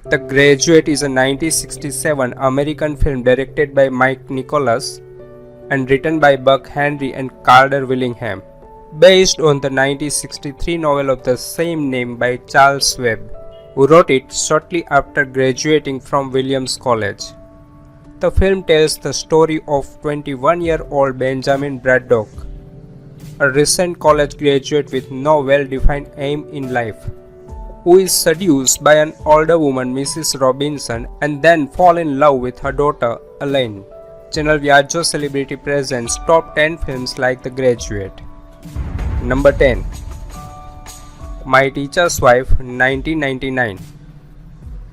The Graduate is a 1967 American film directed by Nichols and written by Buck Henry and Carter Willingham, based on the 1963 novel of the same name by Charles Webb, who wrote it shortly after graduating from Williams College. The film tells the story of 21-year-old Benjamin Braddock, a recent college graduate with no well-defined aim in life, who is seduced by an older woman, Mrs. Robinson, and then fall in love with her daughter, Elaine. Channel Viaggio Celebrity presents top 10 films like The Graduate. Number 10. My Teacher's Wife, 1999.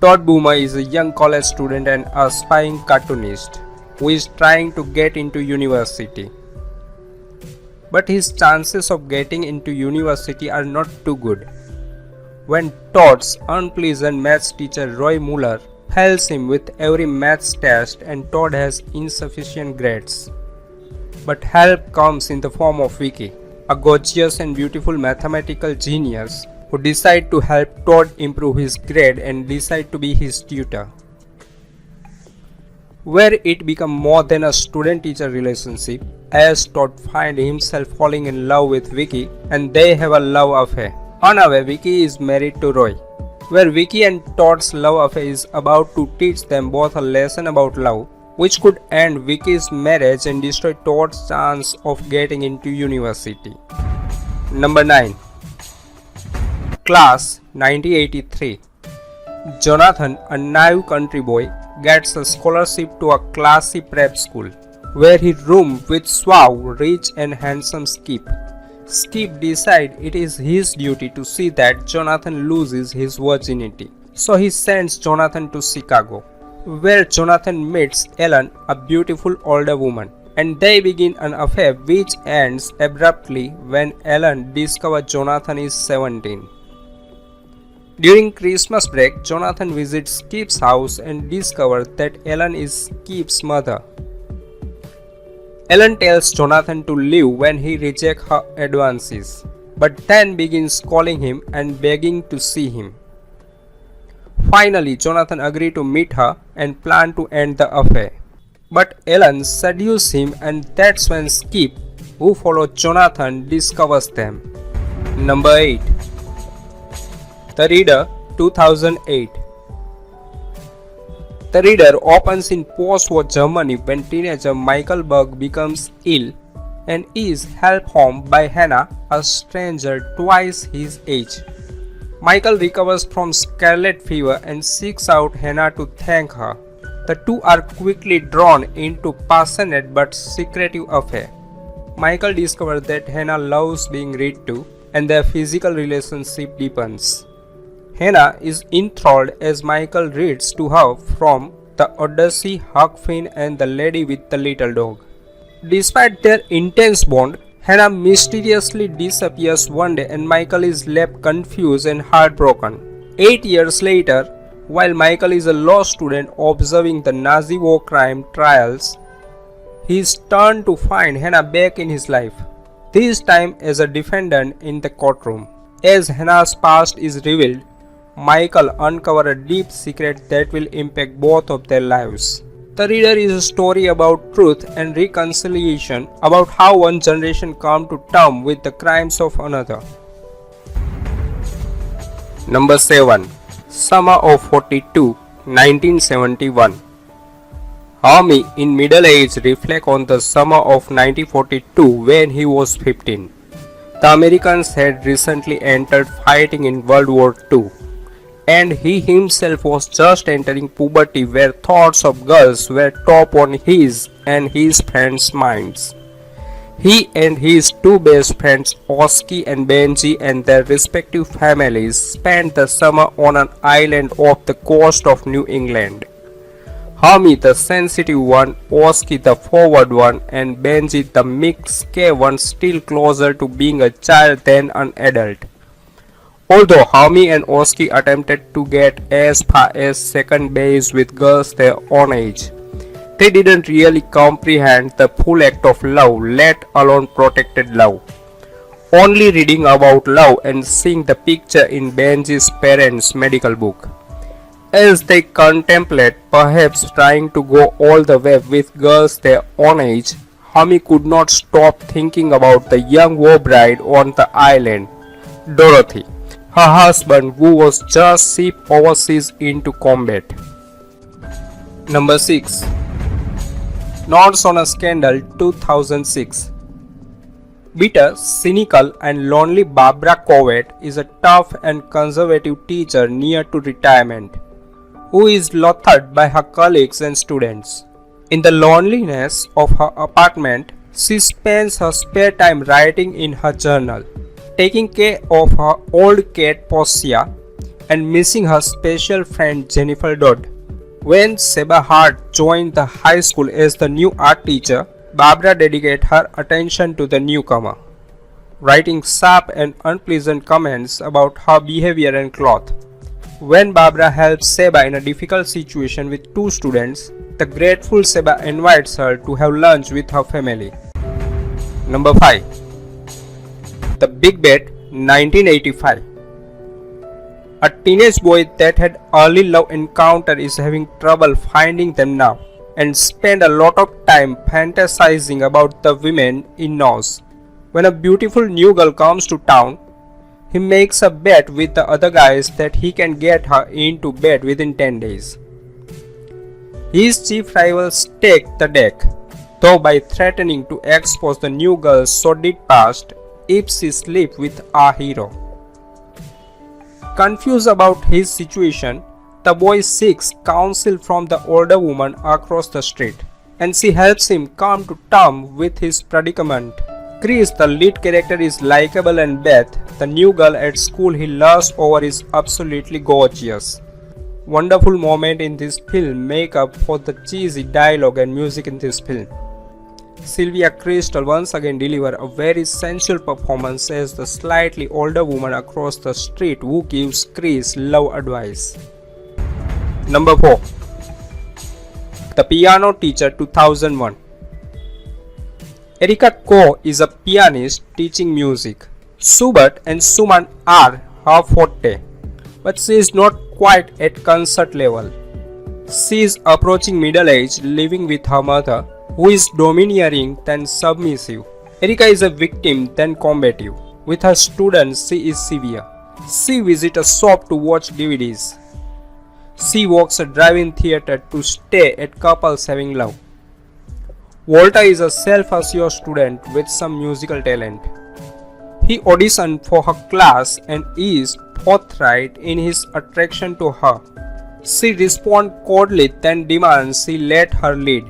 Todd Boomer is a young college student and aspiring cartoonist who is trying to get into university. But his chances of getting into university are not too good. When Todd's unpleasant maths teacher Roy Muller fails him with every maths test and Todd has insufficient grades. But help comes in the form of Vicky, a gorgeous and beautiful mathematical genius who decides to help Todd improve his grade and decide to be his tutor. Where it becomes more than a student-teacher relationship, as Todd finds himself falling in love with Vicky and they have a love affair. Unaware, Vicky is married to Roy, where Vicky and Todd's love affair is about to teach them both a lesson about love, which could end Vicky's marriage and destroy Todd's chance of getting into university. Number 9. Class 1983. Jonathan, a naive country boy, gets a scholarship to a classy prep school, where he rooms with suave, rich and handsome Skip. Skip decides it is his duty to see that Jonathan loses his virginity, so he sends Jonathan to Chicago, where Jonathan meets Ellen, a beautiful older woman, and they begin an affair which ends abruptly when Ellen discovers Jonathan is 17. During Christmas break, Jonathan visits Skip's house and discovers that Ellen is Skip's mother. Ellen tells Jonathan to leave when he rejects her advances, but then begins calling him and begging to see him. Finally, Jonathan agrees to meet her and plan to end the affair. But Ellen seduces him, and that's when Skip, who follows Jonathan, discovers them. Number 8. The Reader, 2008. The Reader opens in post-war Germany when teenager Michael Berg becomes ill and is helped home by Hannah, a stranger twice his age. Michael recovers from scarlet fever and seeks out Hannah to thank her. The two are quickly drawn into passionate but secretive affair. Michael discovers that Hannah loves being read to, and their physical relationship deepens. Hannah is enthralled as Michael reads to her from The Odyssey, Huck Finn and The Lady with the Little Dog. Despite their intense bond, Hannah mysteriously disappears one day and Michael is left confused and heartbroken. 8 years later, while Michael is a law student observing the Nazi war crime trials, he is turned to find Hannah back in his life, this time as a defendant in the courtroom. As Hannah's past is revealed, Michael uncovers a deep secret that will impact both of their lives. The Reader is a story about truth and reconciliation, about how one generation comes to terms with the crimes of another. Number 7. Summer of 42, 1971. Homi in middle age reflects on the summer of 1942 when he was 15. The Americans had recently entered fighting in World War II, and he himself was just entering puberty where thoughts of girls were top on his and his friends' minds. He and his two best friends Oski and Benji and their respective families spent the summer on an island off the coast of New England. Homi the sensitive one, Oski the forward one, and Benji the mixed one, still closer to being a child than an adult. Although Homi and Oski attempted to get as far as second base with girls their own age, they didn't really comprehend the full act of love, let alone protected love. Only reading about love and seeing the picture in Benji's parents' medical book. As they contemplate, perhaps trying to go all the way with girls their own age, Hami could not stop thinking about the young war bride on the island, Dorothy, her husband who was just shipped overseas into combat. Number 6. Notes on a Scandal 2006. Bitter, cynical and lonely Barbara Covet is a tough and conservative teacher near to retirement, who is loathed by her colleagues and students. In the loneliness of her apartment, she spends her spare time writing in her journal, taking care of her old cat Portia and missing her special friend Jennifer Dodd. When Seba Hart joined the high school as the new art teacher, Barbara dedicated her attention to the newcomer, writing sharp and unpleasant comments about her behavior and clothes. When Barbara helps Seba in a difficult situation with two students, the grateful Seba invites her to have lunch with her family. Number 5. The Big Bet, 1985. A teenage boy that had early love encounter is having trouble finding them now and spend a lot of time fantasizing about the women he knows. When a beautiful new girl comes to town, he makes a bet with the other guys that he can get her into bed within 10 days. His chief rivals take the deck, though by threatening to expose the new girl's sordid past if she sleeps with our hero. Confused about his situation, the boy seeks counsel from the older woman across the street, and she helps him come to terms with his predicament. Chris, the lead character, is likable, and Beth, the new girl at school he loves over, is absolutely gorgeous. Wonderful moments in this film make up for the cheesy dialogue and music in this film. Sylvia Crystal once again delivers a very sensual performance as the slightly older woman across the street who gives Chris love advice. Number 4. The Piano Teacher, 2001. Erika Ko is a pianist teaching music. Schubert and Schumann are her forte, but she is not quite at concert level. She is approaching middle age, living with her mother, who is domineering then submissive. Erika is a victim then combative. With her students, she is severe. She visits a shop to watch DVDs. She walks a drive-in theater to stay at couples having love. Walter is a self-assured student with some musical talent. He auditioned for her class and is forthright in his attraction to her. She responds coldly then demands she let her lead.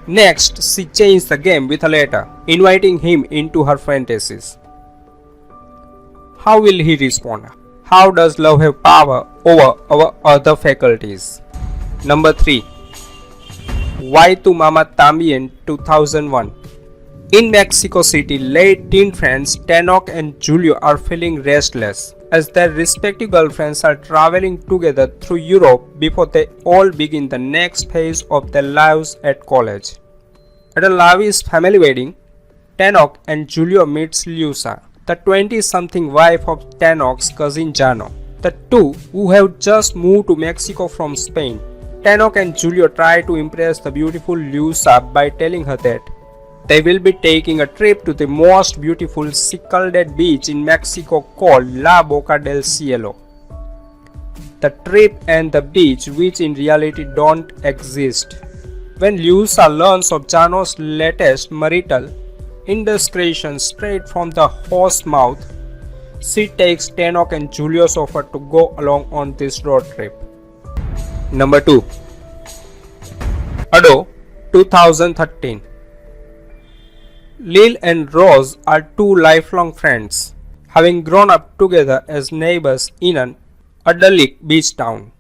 Next, she changes the game with a letter, inviting him into her fantasies. How will he respond? How does love have power over our other faculties? Number 3. Why Tu Mama Tambien, 2001. In Mexico City, late teen friends Tenoch and Julio are feeling restless as their respective girlfriends are traveling together through Europe before they all begin the next phase of their lives at college. At a lavish family wedding, Tenoch and Julio meets Luisa, the 20-something wife of Tenoch's cousin Jano, the two who have just moved to Mexico from Spain. Tenoch and Julio try to impress the beautiful Luisa by telling her that they will be taking a trip to the most beautiful sea-covered beach in Mexico called La Boca del Cielo. The trip and the beach, which in reality don't exist. When Luisa learns of Jano's latest marital indiscretion straight from the horse's mouth, she takes Tenoch and Julio's offer to go along on this road trip. Number 2. Ado, 2013. Lil and Rose are two lifelong friends, having grown up together as neighbors in an idyllic beach town.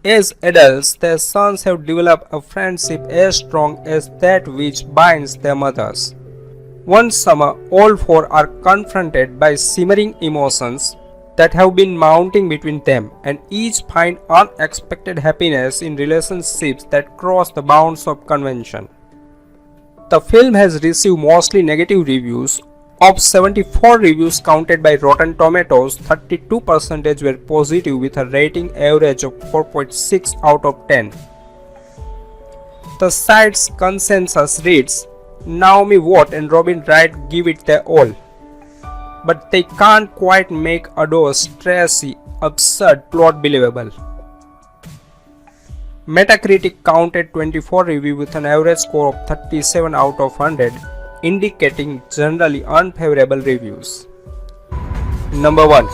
As adults, their sons have developed a friendship as strong as that which binds their mothers. One summer, all four are confronted by simmering emotions that have been mounting between them, and each find unexpected happiness in relationships that cross the bounds of convention. The film has received mostly negative reviews, Of 74 reviews counted by Rotten Tomatoes, 32% were positive with a rating average of 4.6 out of 10. The site's consensus reads, Naomi Watt and Robin Wright give it their all, but they can't quite make Ado's stressy, absurd plot believable. Metacritic counted 24 reviews with an average score of 37 out of 100, indicating generally unfavorable reviews. Number 1.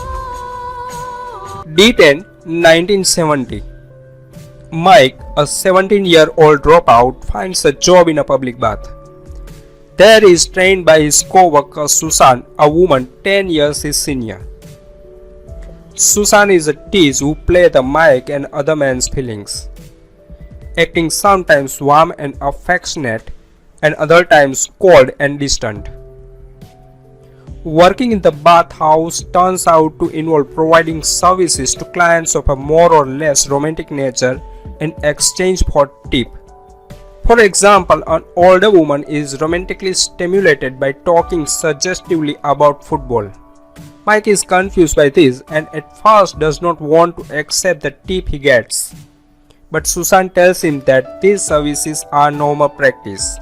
D10, 1970. Mike, a 17-year-old dropout, finds a job in a public bath. There he is trained by his co-worker Susan, a woman 10 years his senior. Susan is a tease who plays the Mike and other men's feelings, acting sometimes warm and affectionate and other times cold and distant. Working in the bathhouse turns out to involve providing services to clients of a more or less romantic nature in exchange for tip. For example, an older woman is romantically stimulated by talking suggestively about football. Mike is confused by this and at first does not want to accept the tip he gets. But Susan tells him that these services are normal practice,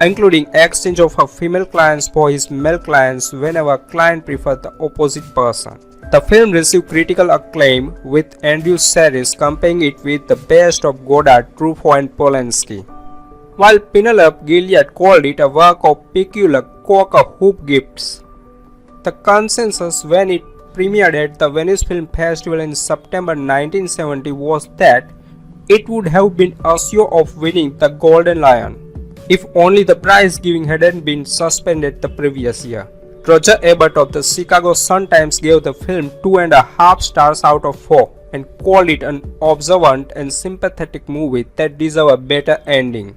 including exchange of her female clients for his male clients whenever a client prefers the opposite person. The film received critical acclaim, with Andrew Series comparing it with the best of Godard, Truffaut and Polanski, while Penelope Gilliard called it a work of peculiar cock-a-hoop gifts. The consensus when it premiered at the Venice Film Festival in September 1970 was that it would have been assured of winning the Golden Lion, if only the prize giving hadn't been suspended the previous year. Roger Ebert of the Chicago Sun-Times gave the film 2.5 stars out of 4 and called it an observant and sympathetic movie that deserved a better ending.